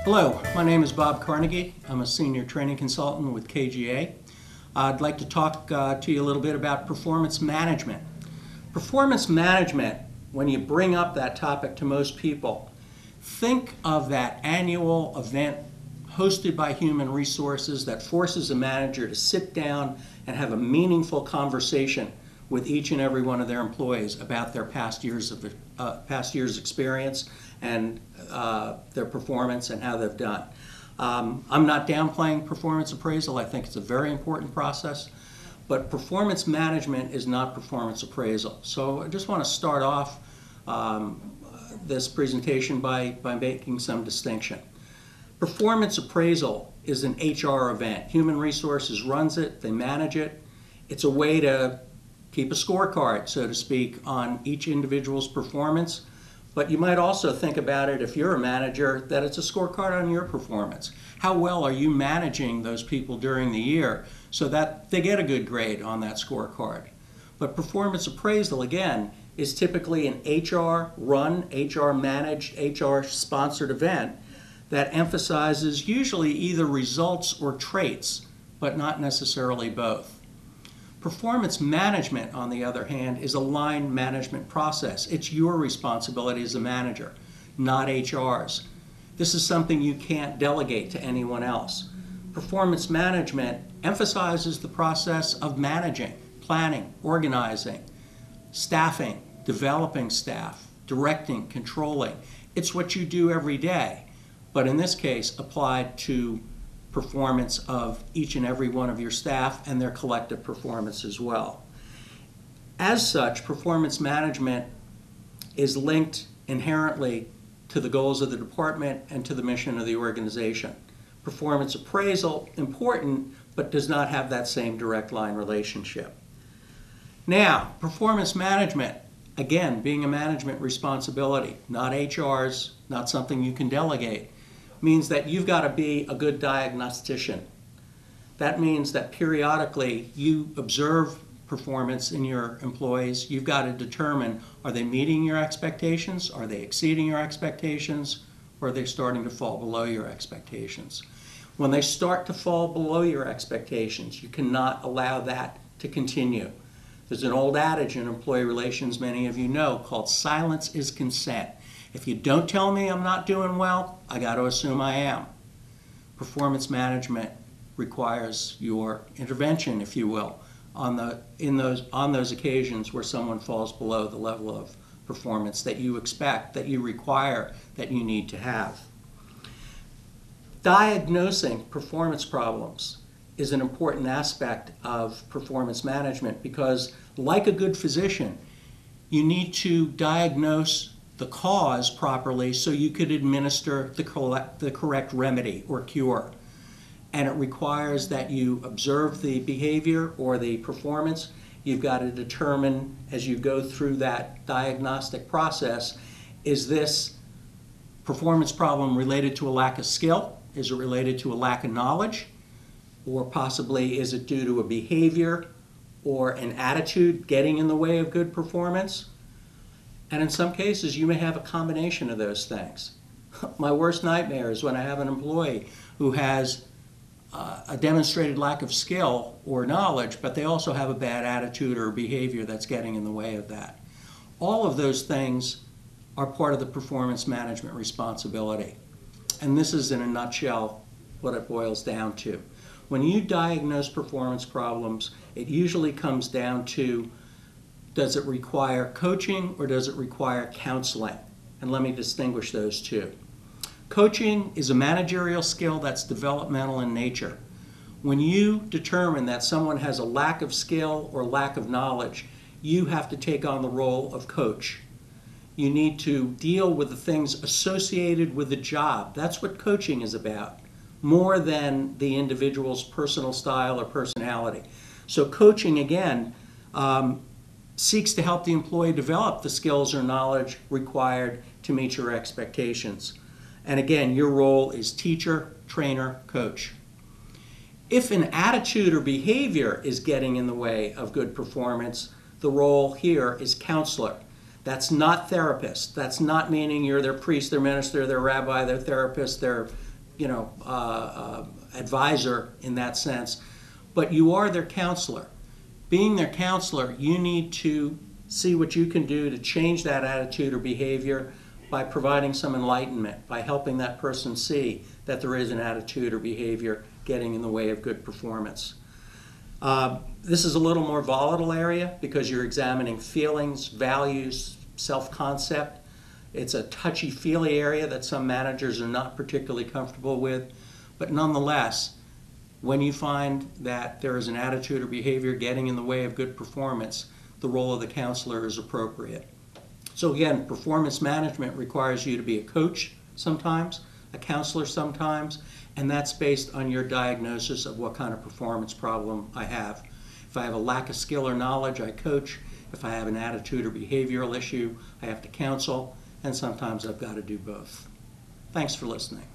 Hello, my name is Bob Carnegie. I'm a senior training consultant with KGA. I'd like to talk to you a little bit about performance management. Performance management, when you bring up that topic to most people, think of that annual event hosted by Human Resources that forces a manager to sit down and have a meaningful conversation with each and every one of their employees about their past year's experience and their performance and how they've done. I'm not downplaying performance appraisal. I think it's a very important process, but performance management is not performance appraisal. So I just want to start off this presentation by making some distinction. Performance appraisal is an HR event. Human Resources runs it, they manage it. It's a way to keep a scorecard, so to speak, on each individual's performance. But you might also think about it, if you're a manager, that it's a scorecard on your performance. How well are you managing those people during the year so that they get a good grade on that scorecard? But performance appraisal, again, is typically an HR-run, HR-managed, HR-sponsored event that emphasizes usually either results or traits, but not necessarily both. Performance management, on the other hand, is a line management process. It's your responsibility as a manager, not HR's. This is something you can't delegate to anyone else. Performance management emphasizes the process of managing, planning, organizing, staffing, developing staff, directing, controlling. It's what you do every day, but in this case applied to performance of each and every one of your staff and their collective performance as well. As such, performance management is linked inherently to the goals of the department and to the mission of the organization. Performance appraisal, important, but does not have that same direct line relationship. Now, performance management, again, being a management responsibility, not HR's, not something you can delegate, means that you've got to be a good diagnostician. That means that periodically you observe performance in your employees. You've got to determine, are they meeting your expectations? Are they exceeding your expectations? Or are they starting to fall below your expectations? When they start to fall below your expectations, you cannot allow that to continue. There's an old adage in employee relations, many of you know, called silence is consent. If you don't tell me I'm not doing well, I got to assume I am. Performance management requires your intervention, if you will, on those occasions where someone falls below the level of performance that you expect, that you require, that you need to have. Diagnosing performance problems is an important aspect of performance management because, like a good physician, you need to diagnose the cause properly so you could administer the correct remedy or cure. And it requires that you observe the behavior or the performance. You've got to determine as you go through that diagnostic process, is this performance problem related to a lack of skill? Is it related to a lack of knowledge? Or possibly is it due to a behavior or an attitude getting in the way of good performance? And in some cases, you may have a combination of those things. My worst nightmare is when I have an employee who has a demonstrated lack of skill or knowledge, but they also have a bad attitude or behavior that's getting in the way of that. All of those things are part of the performance management responsibility. And this is, in a nutshell, what it boils down to. When you diagnose performance problems, it usually comes down to, does it require coaching or does it require counseling? And let me distinguish those two. Coaching is a managerial skill that's developmental in nature. When you determine that someone has a lack of skill or lack of knowledge, you have to take on the role of coach. You need to deal with the things associated with the job. That's what coaching is about, more than the individual's personal style or personality. So coaching, again, seeks to help the employee develop the skills or knowledge required to meet your expectations. And again, your role is teacher, trainer, coach. If an attitude or behavior is getting in the way of good performance, the role here is counselor. That's not therapist. That's not meaning you're their priest, their minister, their rabbi, their therapist, their advisor in that sense, but you are their counselor. Being their counselor, you need to see what you can do to change that attitude or behavior by providing some enlightenment, by helping that person see that there is an attitude or behavior getting in the way of good performance. This is a little more volatile area because you're examining feelings, values, self-concept. It's a touchy-feely area that some managers are not particularly comfortable with, but nonetheless, when you find that there is an attitude or behavior getting in the way of good performance, the role of the counselor is appropriate. So again, performance management requires you to be a coach sometimes, a counselor sometimes, and that's based on your diagnosis of what kind of performance problem I have. If I have a lack of skill or knowledge, I coach. If I have an attitude or behavioral issue, I have to counsel, and sometimes I've got to do both. Thanks for listening.